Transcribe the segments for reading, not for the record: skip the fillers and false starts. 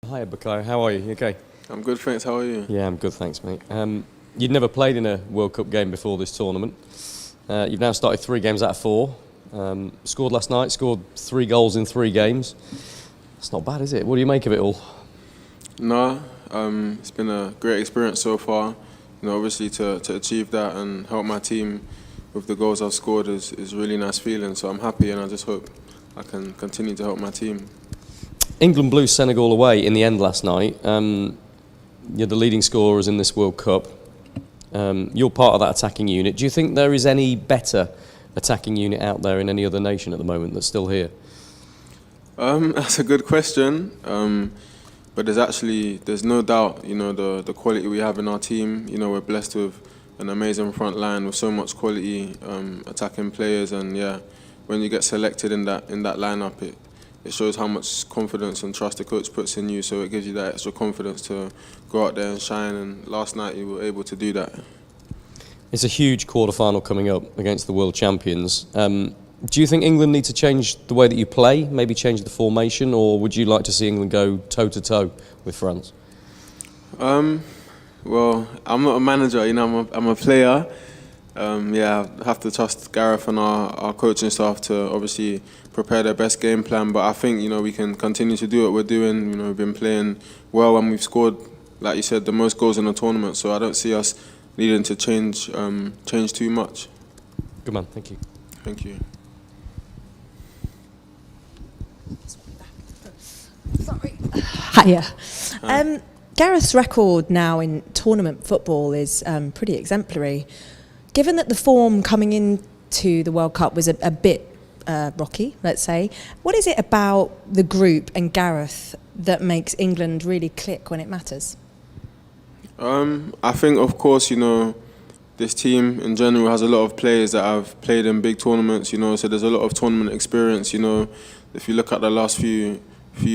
Hi, Bukayo. How are you? You okay? I'm good, thanks. How are you? Yeah, I'm good, thanks, mate. You'd never played in a World Cup game before this tournament. You've now started 3 games out of 4. Scored last night, scored 3 goals in 3 games. That's not bad, is it? What do you make of it all? No, it's been a great experience so far. Obviously to achieve that and help my team with the goals I've scored is a really nice feeling. So I'm happy, and I just hope I can continue to help my team. England blew Senegal away in the end last night. You're the leading scorers in this World Cup. You're part of that attacking unit. Do you think there is any better attacking unit out there in any other nation at the moment that's still here? That's a good question. But there's no doubt, the quality we have in our team. We're blessed with an amazing front line with so much quality attacking players, and yeah, when you get selected in that lineup, it shows how much confidence and trust the coach puts in you. So it gives you that extra confidence to go out there and shine. And last night you were able to do that. It's a huge quarter-final coming up against the world champions. Do you think England need to change the way that you play, maybe change the formation, or would you like to see England go toe-to-toe with France? Well, I'm not a manager, I'm a player. I have to trust Gareth and our coaching staff to obviously prepare their best game plan. But I think, we can continue to do what we're doing. We've been playing well, and we've scored, like you said, the most goals in the tournament. So I don't see us needing to change too much. Good man, thank you. Thank you. Sorry. Hiya. Gareth's record now in tournament football is pretty exemplary. Given that the form coming into the World Cup was a bit rocky, let's say, what is it about the group and Gareth that makes England really click when it matters? I think, of course, this team in general has a lot of players that have played in big tournaments, so there's a lot of tournament experience. If you look at the last few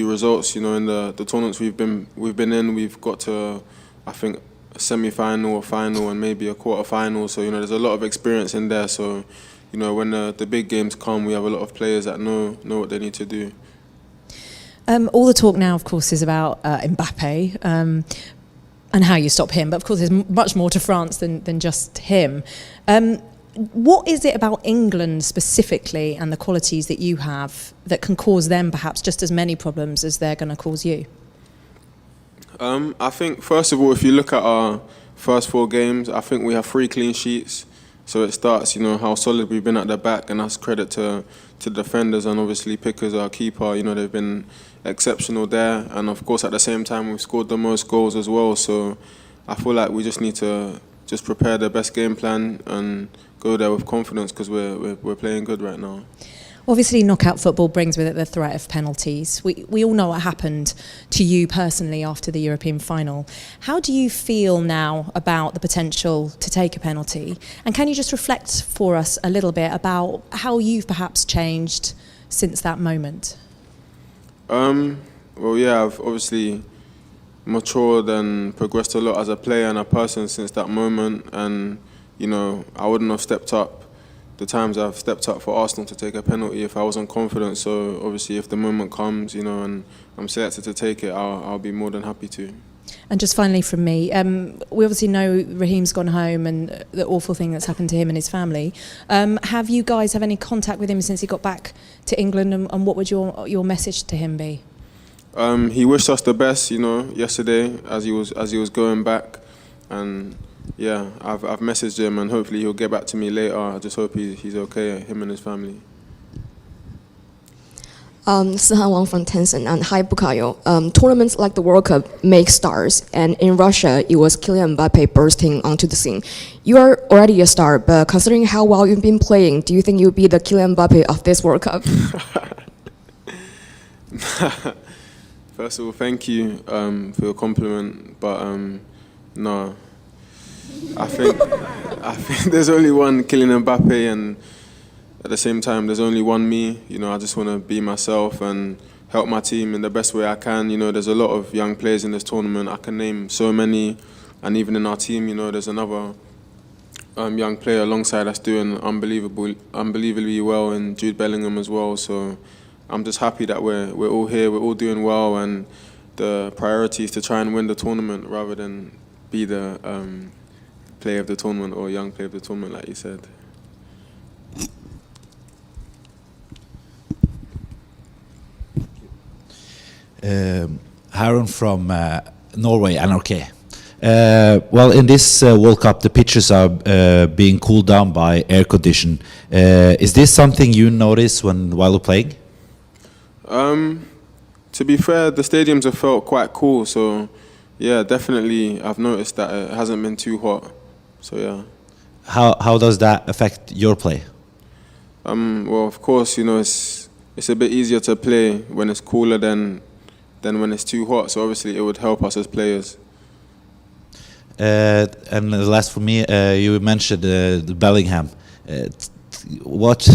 results, in the tournaments we've been in, we've got to, I think, a semi-final, a final, and maybe a quarter-final. So there's a lot of experience in there. So when the big games come, we have a lot of players that know what they need to do. All the talk now, of course, is about Mbappe and how you stop him. But of course, there's much more to France than just him. What is it about England specifically and the qualities that you have that can cause them perhaps just as many problems as they're going to cause you? I think, first of all, if you look at our first 4 games, I think we have 3 clean sheets. So it starts, how solid we've been at the back, and that's credit to defenders and obviously Pickers, our keeper. They've been exceptional there. And of course, at the same time, we've scored the most goals as well. So I feel like we just need to just prepare the best game plan and go there with confidence, because we're playing good right now. Obviously, knockout football brings with it the threat of penalties. We all know what happened to you personally after the European final. How do you feel now about the potential to take a penalty? And can you just reflect for us a little bit about how you've perhaps changed since that moment? Well, yeah, I've obviously matured and progressed a lot as a player and a person since that moment. And, I wouldn't have stepped up the times I've stepped up for Arsenal to take a penalty if I wasn't confident. So obviously, if the moment comes, and I'm selected to take it, I'll be more than happy to. And just finally from me, we obviously know Raheem's gone home and the awful thing that's happened to him and his family. Have you guys have any contact with him since he got back to England, and what would your message to him be? He wished us the best, yesterday as he was going back, and yeah, I've messaged him, and hopefully he'll get back to me later. I just hope he's okay, him and his family. Sihan Wang from Tencent, and hi Bukayo. Tournaments like the World Cup make stars, and in Russia it was Kylian Mbappe bursting onto the scene. You are already a star, but considering how well you've been playing, do you think you'll be the Kylian Mbappe of this World Cup? First of all, thank you for your compliment, but no. I think there's only one Kylian Mbappe, and at the same time, there's only one me. I just want to be myself and help my team in the best way I can. There's a lot of young players in this tournament. I can name so many, and even in our team, there's another young player alongside us doing unbelievably well, and Jude Bellingham as well. So I'm just happy that we're all here, we're all doing well, and the priority is to try and win the tournament rather than be the player of the tournament or young player of the tournament, like you said. Haron from Norway, NRK. Well, in this World Cup, the pitches are being cooled down by air condition. Is this something you notice while you're playing? To be fair, the stadiums have felt quite cool, so yeah, definitely I've noticed that it hasn't been too hot. So yeah. How does that affect your play? Well, of course, you know, it's a bit easier to play when it's cooler than when it's too hot. So obviously it would help us as players. And the last for me, you mentioned the Bellingham. What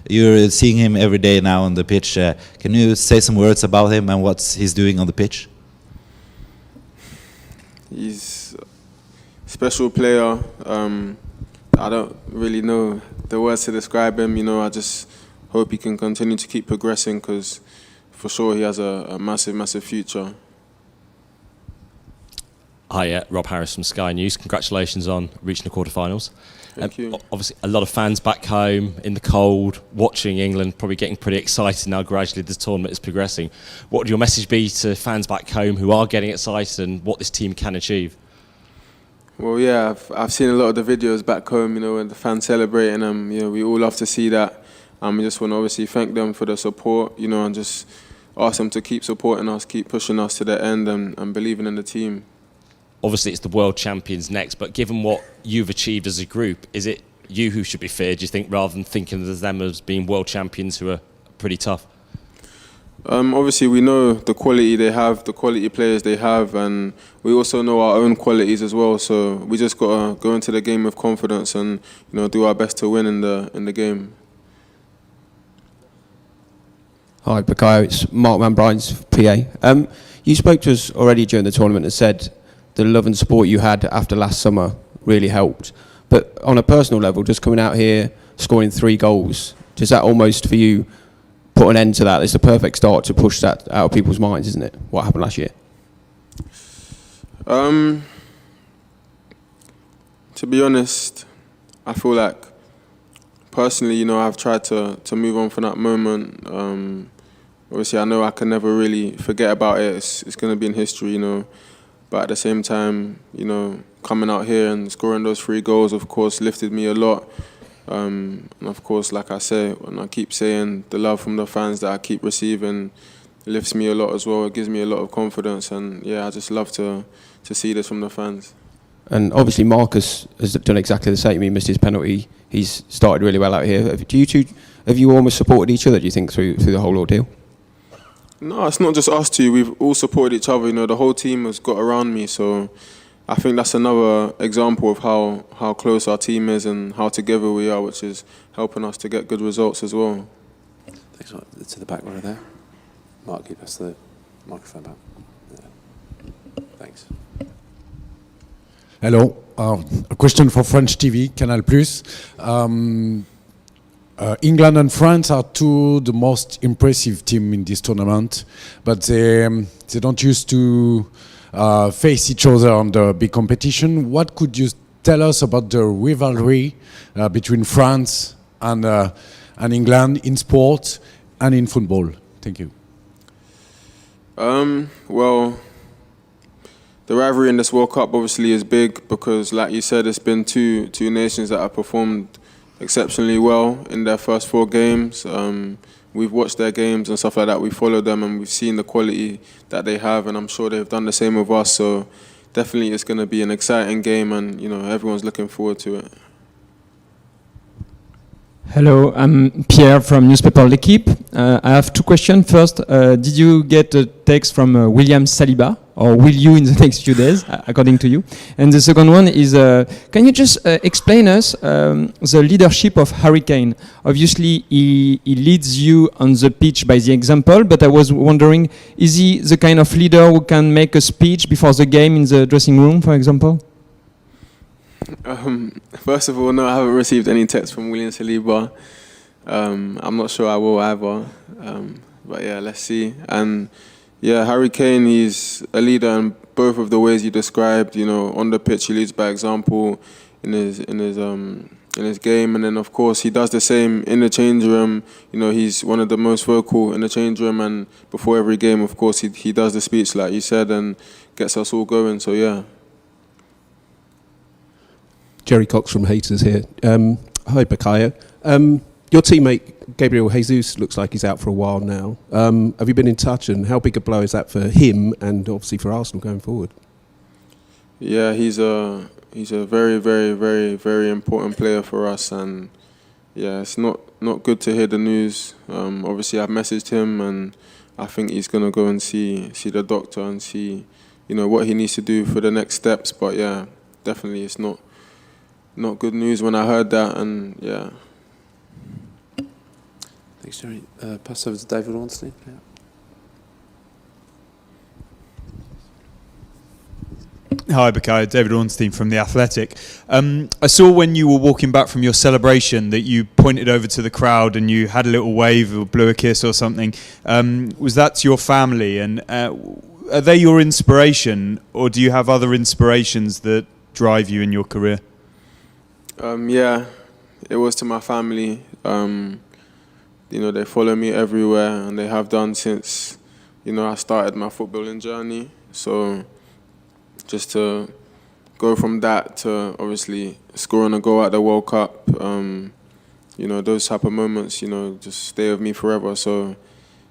you're seeing him every day now on the pitch. Can you say some words about him and what he's doing on the pitch? He's a special player. I don't really know the words to describe him. You know, I just hope he can continue to keep progressing because for sure he has a massive, massive future. Hi, Rob Harris from Sky News. Congratulations on reaching the quarterfinals. Thank you. Obviously, a lot of fans back home in the cold, watching England, probably getting pretty excited now gradually this tournament is progressing. What would your message be to fans back home who are getting excited and what this team can achieve? Well, yeah, I've seen a lot of the videos back home, you know, and the fans celebrating them. You know, we all love to see that. We just want to obviously thank them for the support, you know, and just ask them to keep supporting us, keep pushing us to the end and believing in the team. Obviously, it's the world champions next, but given what you've achieved as a group, is it you who should be feared, do you think, rather than thinking of them as being world champions who are pretty tough? Obviously, we know the quality they have, the quality players they have, and we also know our own qualities as well. So we just got to go into the game with confidence and, you know, do our best to win in the game. Hi, Bukayo. It's Mark Manbrine's PA. You spoke to us already during the tournament and said the love and support you had after last summer really helped. But on a personal level, just coming out here, scoring 3 goals, does that almost for you put an end to that? It's the perfect start to push that out of people's minds, isn't it? What happened last year? To be honest, I feel like personally, you know, I've tried to move on from that moment. Obviously, I know I can never really forget about it. It's going to be in history, you know. But at the same time, you know, coming out here and scoring those 3 goals, of course, lifted me a lot. And of course, like I say, and I keep saying, the love from the fans that I keep receiving lifts me a lot as well. It gives me a lot of confidence. And yeah, I just love to see this from the fans. And obviously Marcus has done exactly the same. He missed his penalty. He's started really well out here. Have you almost supported each other, do you think, through the whole ordeal? No, it's not just us two. We've all supported each other. You know, the whole team has got around me. So I think that's another example of how close our team is and how together we are, which is helping us to get good results as well. Thanks, Mark. To the back row there. Mark, give us the microphone back. Yeah. Thanks. Hello. A question for French TV, Canal+. England and France are the most impressive team in this tournament, but they don't used to face each other on the big competition. What could you tell us about the rivalry between France and England in sport and in football? Thank you. Well, the rivalry in this World Cup obviously is big because, like you said, it's been two nations that have performed exceptionally well in their first 4 games. We've watched their games and stuff like that. We followed them and we've seen the quality that they have, and I'm sure they've done the same with us. So definitely it's going to be an exciting game, and you know, everyone's looking forward to it. Hello, I'm Pierre from newspaper L'Equipe. I have 2 questions. First, did you get a text from William Saliba, or will you in the next few days, according to you? And the second one is, can you just explain us the leadership of Harry Kane? Obviously, he leads you on the pitch by the example, but I was wondering, is he the kind of leader who can make a speech before the game in the dressing room, for example? First of all, no, I haven't received any text from William Saliba. I'm not sure I will either. But yeah, let's see. And Yeah, Harry Kane, he's a leader in both of the ways you described. You know, on the pitch he leads by example in his game, and then of course he does the same in the change room. You know, he's one of the most vocal in the change room, and before every game, of course, he does the speech like you said and gets us all going. So yeah. Jerry Cox from Haters here. Hi, Bukayo. Your teammate Gabriel Jesus looks like he's out for a while now. Have you been in touch, and how big a blow is that for him and obviously for Arsenal going forward? Yeah, he's a very, very, very, very important player for us, and yeah, it's not good to hear the news. Obviously, I've messaged him, and I think he's gonna go and see the doctor and see, you know, what he needs to do for the next steps. But yeah, definitely, it's not good news when I heard that, and yeah. Thanks, Jerry. Pass over to David Ornstein. Yeah. Hi, Bukayo. David Ornstein from The Athletic. I saw when you were walking back from your celebration that you pointed over to the crowd and you had a little wave or blew a kiss or something. Was that to your family? And are they your inspiration, or do you have other inspirations that drive you in your career? Yeah, it was to my family. You know, they follow me everywhere, and they have done since, you know, I started my footballing journey. So just to go from that to obviously scoring a goal at the World Cup, you know, those type of moments, you know, just stay with me forever. So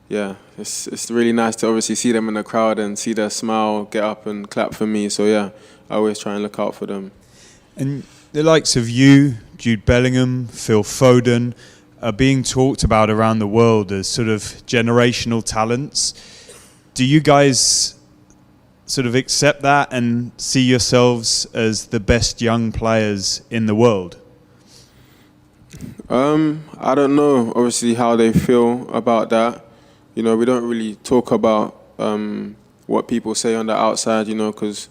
yeah, it's really nice to obviously see them in the crowd and see their smile, get up and clap for me. So yeah, I always try and look out for them. And the likes of you, Jude Bellingham, Phil Foden, are being talked about around the world as sort of generational talents. Do you guys sort of accept that and see yourselves as the best young players in the world? I don't know, obviously, how they feel about that. You know, we don't really talk about what people say on the outside, you know, because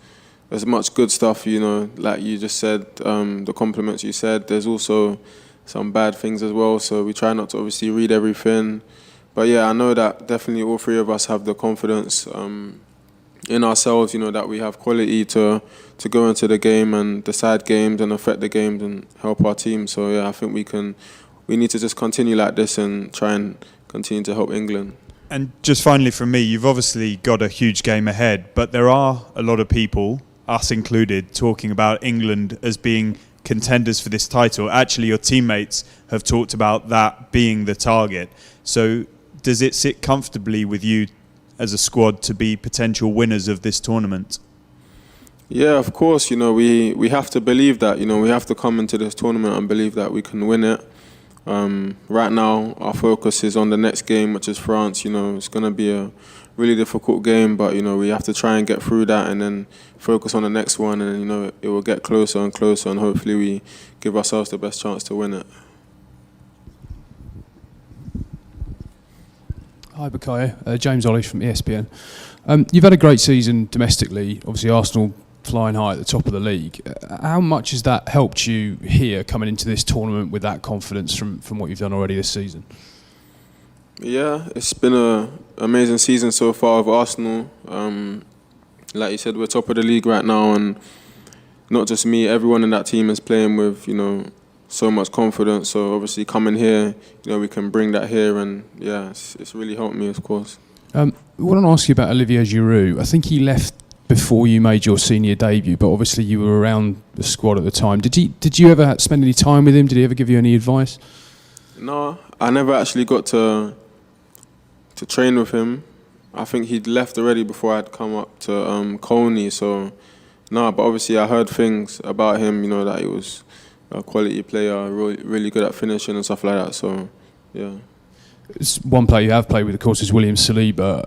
there's much good stuff, you know, like you just said, the compliments you said. There's also some bad things as well, so we try not to obviously read everything. But yeah, I know that definitely all three of us have the confidence in ourselves, you know, that we have quality to go into the game and decide games and affect the games and help our team. So yeah, I think we need to just continue like this and try and continue to help England. And just finally from me, you've obviously got a huge game ahead, but there are a lot of people, us included, talking about England as being contenders for this title. Actually, your teammates have talked about that being the target. So does it sit comfortably with you as a squad to be potential winners of this tournament? Yeah, of course, you know, we have to believe that, you know, we have to come into this tournament and believe that we can win it. Right now, our focus is on the next game, which is France. You know, it's going to be a really difficult game, but, you know, we have to try and get through that and then focus on the next one, and, you know, it will get closer and closer, and hopefully we give ourselves the best chance to win it. Hi, Bukayo. James Ollie from ESPN. You've had a great season domestically. Obviously, Arsenal flying high at the top of the league. How much has that helped you here coming into this tournament with that confidence from what you've done already this season? Yeah, it's been an amazing season so far of Arsenal. Like you said, we're top of the league right now, and not just me, everyone in that team is playing with, you know, so much confidence. So obviously coming here, you know, we can bring that here, and yeah, it's really helped me, of course. I want to ask you about Olivier Giroud. I think he left before you made your senior debut, but obviously you were around the squad at the time. Did you ever spend any time with him? Did he ever give you any advice? No, I never actually got to train with him. I think he'd left already before I'd come up to Coney. So no, but obviously I heard things about him. You know, that he was a quality player, really good at finishing and stuff like that. So yeah. It's one player you have played with, of course, is William Saliba.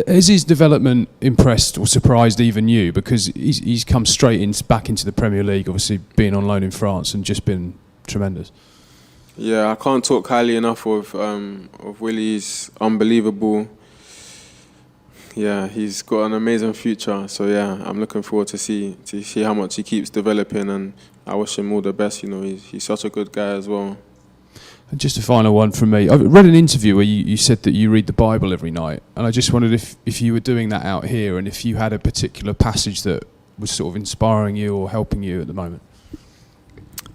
Has his development impressed or surprised even you? Because he's come straight back into the Premier League, obviously being on loan in France, and just been tremendous. Yeah, I can't talk highly enough of Willie. He's unbelievable. Yeah, he's got an amazing future. So yeah, I'm looking forward to see how much he keeps developing, and I wish him all the best. You know, he's such a good guy as well. And just a final one from me. I read an interview where you said that you read the Bible every night, and I just wondered if you were doing that out here, and if you had a particular passage that was sort of inspiring you or helping you at the moment.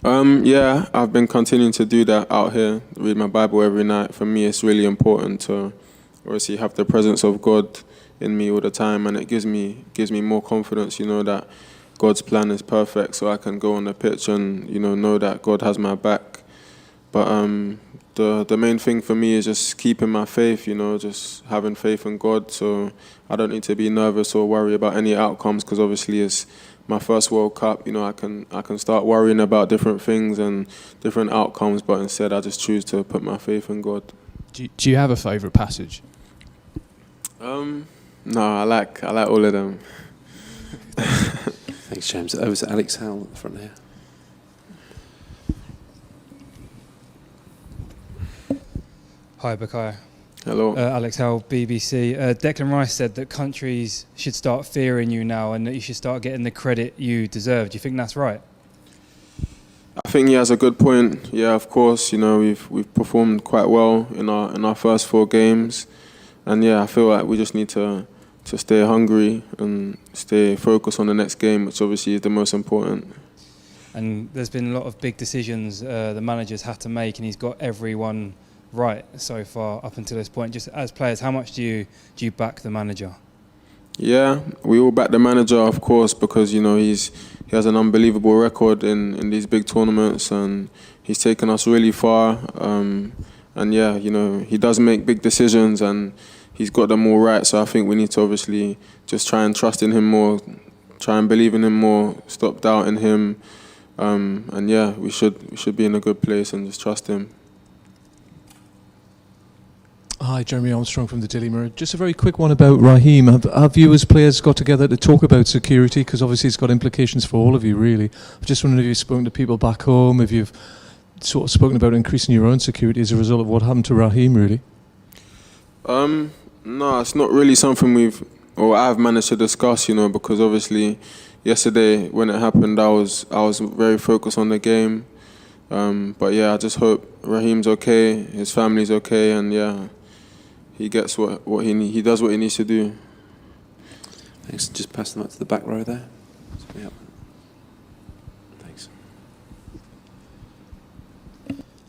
Yeah, I've been continuing to do that out here, read my Bible every night. For me, it's really important to obviously have the presence of God in me all the time, and it gives me more confidence, you know, that God's plan is perfect, so I can go on the pitch and, you know that God has my back. But the main thing for me is just keeping my faith, you know, just having faith in God, so I don't need to be nervous or worry about any outcomes, because obviously it's my first World Cup. You know, I can start worrying about different things and different outcomes, but instead I just choose to put my faith in God. Do you have a favourite passage? No, I like all of them. Thanks, James. Over to Alex Howell at the front here. Hi, Bukayo. Hello. Alex Howell, BBC. Declan Rice said that countries should start fearing you now and that you should start getting the credit you deserve. Do you think that's right? I think he has a good point. Yeah, of course. You know, we've performed quite well in our first 4 games, and yeah, I feel like we just need to stay hungry and stay focused on the next game, which obviously is the most important. And there's been a lot of big decisions the manager's had to make, and he's got everyone right so far up until this point. Just as players, how much do you back the manager? Yeah, we all back the manager, of course, because you know he has an unbelievable record in these big tournaments, and he's taken us really far. And yeah, you know, he does make big decisions, and he's got them all right. So I think we need to obviously just try and trust in him more, try and believe in him more, stop doubting him, and yeah, we should be in a good place and just trust him. Hi, Jeremy Armstrong from the Daily Mirror. Just a very quick one about Raheem. Have you as players got together to talk about security? Because obviously it's got implications for all of you, really. I'm just wondering if you've spoken to people back home, if you've sort of spoken about increasing your own security as a result of what happened to Raheem, really. No, it's not really something I've managed to discuss, you know, because obviously yesterday when it happened, I was very focused on the game. But yeah, I just hope Raheem's okay, his family's okay, and yeah, he gets what he does what he needs to do. Thanks. Just pass them up to the back row there. Yep. Thanks.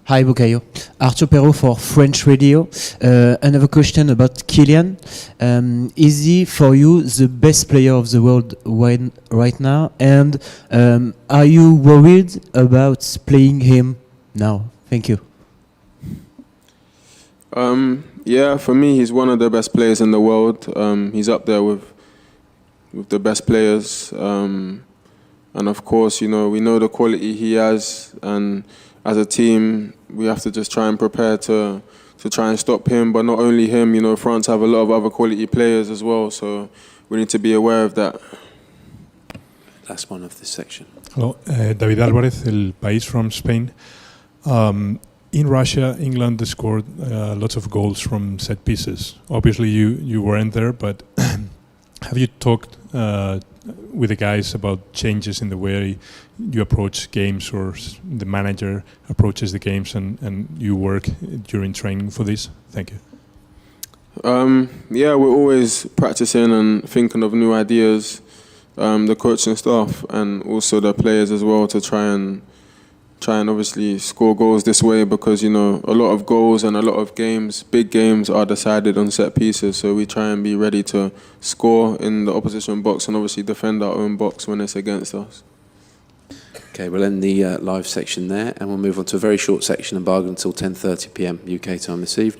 Hi, Bukayo. Arthur Perrault for French Radio. Another question about Kylian. Is he, for you, the best player of the world right now? And are you worried about playing him now? Thank you. Yeah, for me, he's one of the best players in the world. He's up there with the best players. And of course, you know, we know the quality he has, and as a team, we have to just try and prepare to try and stop him. But not only him, you know, France have a lot of other quality players as well, so we need to be aware of that. Last one of this section. Hello, David Álvarez, El País from Spain. In Russia, England scored lots of goals from set pieces. Obviously, you weren't there, but have you talked with the guys about changes in the way you approach games, or the manager approaches the games, and you work during training for this? Thank you. Yeah, we're always practicing and thinking of new ideas, the coaching staff and also the players as well, to try and obviously score goals this way, because you know a lot of goals and a lot of games, big games, are decided on set pieces. So we try and be ready to score in the opposition box and obviously defend our own box when it's against us. Okay, we'll end the live section there, and we'll move on to a very short section and bargain until 10:30 p.m. UK time this evening.